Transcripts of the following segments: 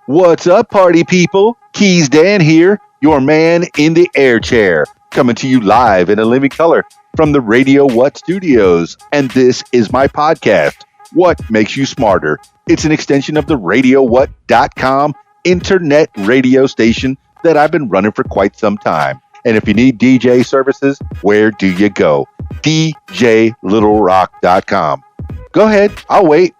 What's up, party people? Keys Dan here, your man in the air chair, coming to you live in a living color from the Radio What Studios. And this is my podcast, What Makes You Smarter. It's an extension of the RadioWhat.com internet radio station that I've been running for quite some time. And if you need DJ services, where do you go? DJLittleRock.com. Go ahead, I'll wait.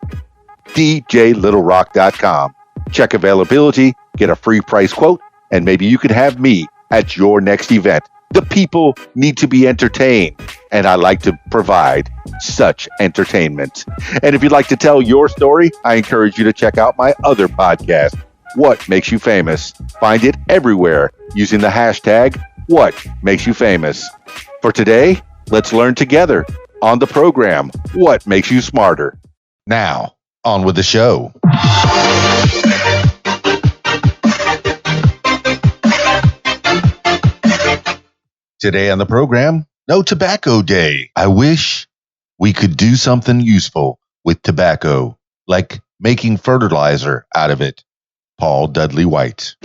DJLittleRock.com. Check availability, get a free price quote, and maybe you could have me at your next event. The people need to be entertained, and I like to provide such entertainment. And if you'd like to tell your story, I encourage you to check out my other podcast, What Makes You Famous. Find it everywhere using the hashtag What Makes You Famous. For today, let's learn together on the program, What Makes You Smarter. Now, on with the show. Today on the program, No Tobacco Day. I wish we could do something useful with tobacco, like making fertilizer out of it. Paul Dudley White.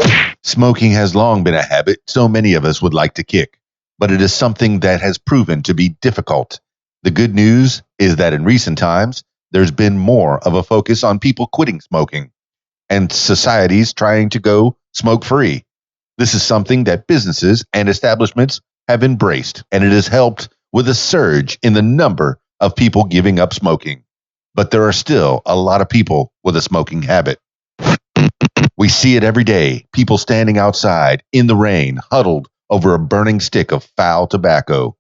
Smoking has long been a habit so many of us would like to kick, but it is something that has proven to be difficult. The good news is that in recent times, there's been more of a focus on people quitting smoking and societies trying to go smoke-free. This is something that businesses and establishments have embraced, and it has helped with a surge in the number of people giving up smoking. But there are still a lot of people with a smoking habit. We see it every day, people standing outside in the rain, huddled over a burning stick of foul tobacco.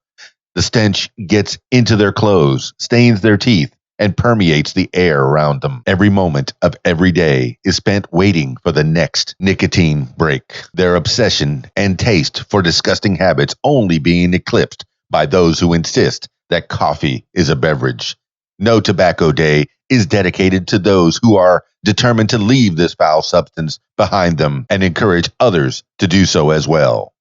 The stench gets into their clothes, stains their teeth, and permeates the air around them. Every moment of every day is spent waiting for the next nicotine break. Their obsession and taste for disgusting habits only being eclipsed by those who insist that coffee is a beverage. No Tobacco Day is dedicated to those who are determined to leave this foul substance behind them and encourage others to do so as well.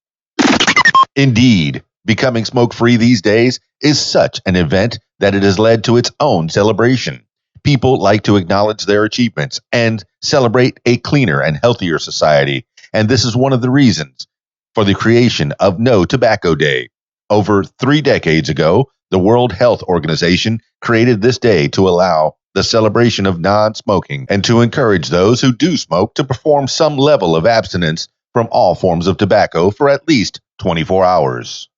Indeed, becoming smoke-free these days is such an event that it has led to its own celebration. People like to acknowledge their achievements and celebrate a cleaner and healthier society, and this is one of the reasons for the creation of No Tobacco Day. Over 3 decades ago, the World Health Organization created this day to allow the celebration of non-smoking and to encourage those who do smoke to perform some level of abstinence from all forms of tobacco for at least 24 hours.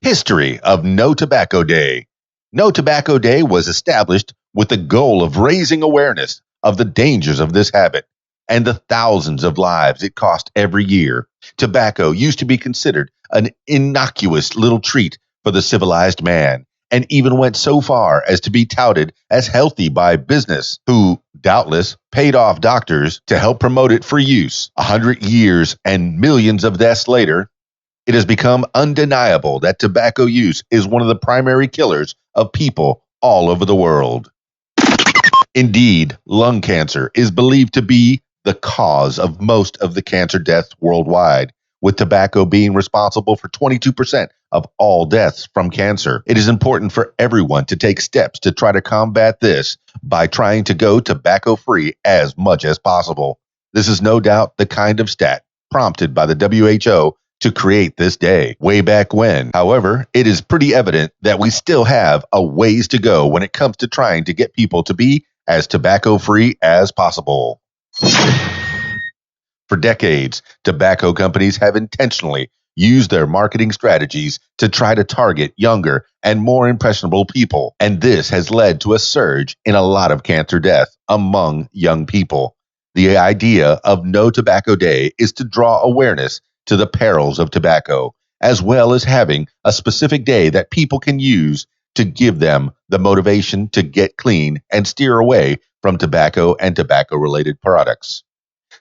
History of No Tobacco Day. No Tobacco Day was established with the goal of raising awareness of the dangers of this habit and the thousands of lives it cost every year. Tobacco used to be considered an innocuous little treat for the civilized man, and even went so far as to be touted as healthy by business, who doubtless paid off doctors to help promote it for use. 100 years and millions of deaths later, it has become undeniable that tobacco use is one of the primary killers of people all over the world. Indeed, lung cancer is believed to be the cause of most of the cancer deaths worldwide, with tobacco being responsible for 22% of all deaths from cancer. It is important for everyone to take steps to try to combat this by trying to go tobacco-free as much as possible. This is no doubt the kind of stat prompted by the WHO to create this day way back when. However, it is pretty evident that we still have a ways to go when it comes to trying to get people to be as tobacco-free as possible. For decades, tobacco companies have intentionally used their marketing strategies to try to target younger and more impressionable people, and this has led to a surge in a lot of cancer deaths among young people. The idea of No Tobacco Day is to draw awareness to the perils of tobacco, as well as having a specific day that people can use to give them the motivation to get clean and steer away from tobacco and tobacco-related products.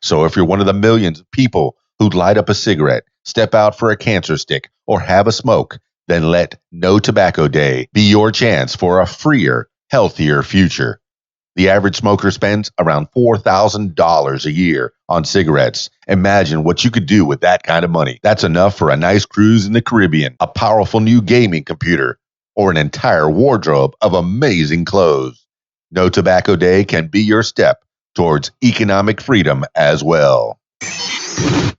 So if you're one of the millions of people who'd light up a cigarette, step out for a cancer stick, or have a smoke, then let No Tobacco Day be your chance for a freer, healthier future. The average smoker spends around $4,000 a year on cigarettes. Imagine what you could do with that kind of money. That's enough for a nice cruise in the Caribbean, a powerful new gaming computer, or an entire wardrobe of amazing clothes. No Tobacco Day can be your step towards economic freedom as well.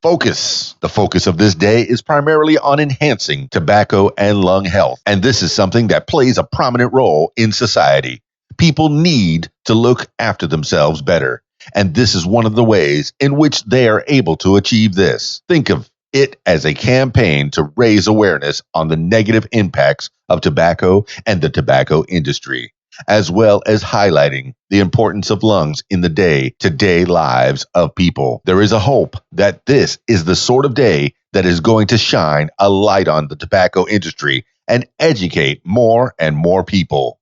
Focus. The focus of this day is primarily on enhancing tobacco and lung health, and this is something that plays a prominent role in society. People need to look after themselves better, and this is one of the ways in which they are able to achieve this. Think of it as a campaign to raise awareness on the negative impacts of tobacco and the tobacco industry, as well as highlighting the importance of lungs in the day-to-day lives of people. There is a hope that this is the sort of day that is going to shine a light on the tobacco industry and educate more and more people.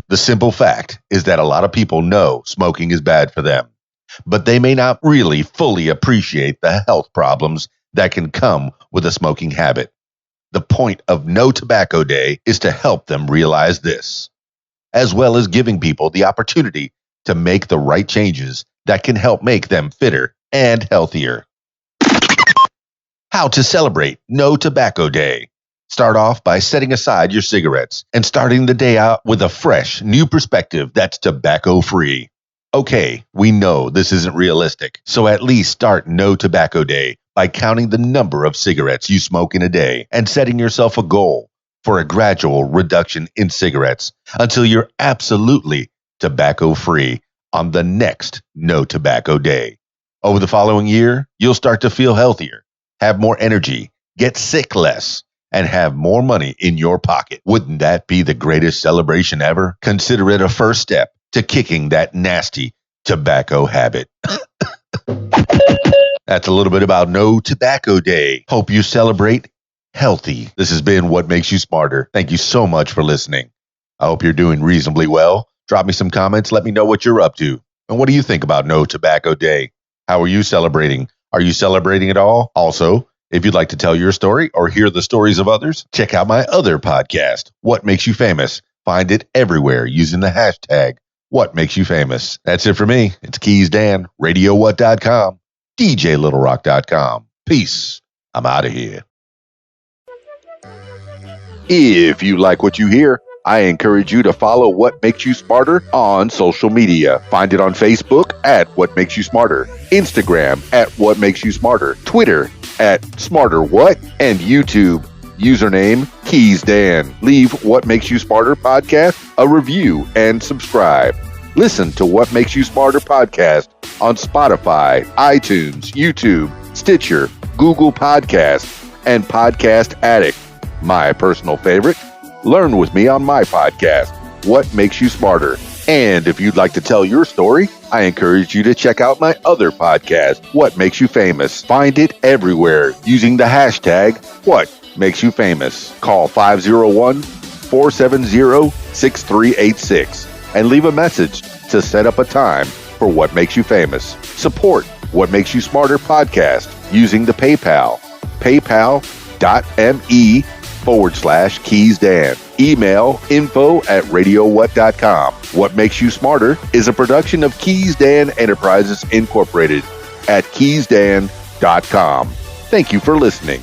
The simple fact is that a lot of people know smoking is bad for them, but they may not really fully appreciate the health problems that can come with a smoking habit. The point of No Tobacco Day is to help them realize this, as well as giving people the opportunity to make the right changes that can help make them fitter and healthier. How to celebrate No Tobacco Day. Start off by setting aside your cigarettes and starting the day out with a fresh, new perspective that's tobacco-free. Okay, we know this isn't realistic, so at least start No Tobacco Day by counting the number of cigarettes you smoke in a day and setting yourself a goal for a gradual reduction in cigarettes until you're absolutely tobacco-free on the next No Tobacco Day. Over the following year, you'll start to feel healthier, have more energy, get sick less, and have more money in your pocket. Wouldn't that be the greatest celebration ever? Consider it a first step to kicking that nasty tobacco habit. That's a little bit about No Tobacco Day. Hope you celebrate healthy. This has been What Makes You Smarter. Thank you so much for listening. I hope you're doing reasonably well. Drop me some comments. Let me know what you're up to. And what do you think about No Tobacco Day? How are you celebrating? Are you celebrating at all? Also, if you'd like to tell your story or hear the stories of others, check out my other podcast, What Makes You Famous. Find it everywhere using the hashtag What Makes You Famous. That's it for me. It's Keys Dan, RadioWhat.com, DJLittleRock.com. Peace. I'm out of here. If you like what you hear, I encourage you to follow What Makes You Smarter on social media. Find it on Facebook at What Makes You Smarter, Instagram at What Makes You Smarter, Twitter at SmarterWhat, and YouTube, username Keys Dan. Leave What Makes You Smarter podcast a review and subscribe. Listen to What Makes You Smarter podcast on Spotify, iTunes, YouTube, Stitcher, Google Podcasts, and Podcast Addict. My personal favorite, learn with me on my podcast, What Makes You Smarter. And if you'd like to tell your story, I encourage you to check out my other podcast, What Makes You Famous. Find it everywhere using the hashtag What Makes You Famous. Call 501-470-6386 and leave a message to set up a time for What Makes You Famous. Support What Makes You Smarter podcast using the PayPal, paypal.me/KeysDan. Email info@radiowhat.com. What Makes You Smarter is a production of Keys Dan Enterprises Incorporated at keysdan.com. Thank you for listening.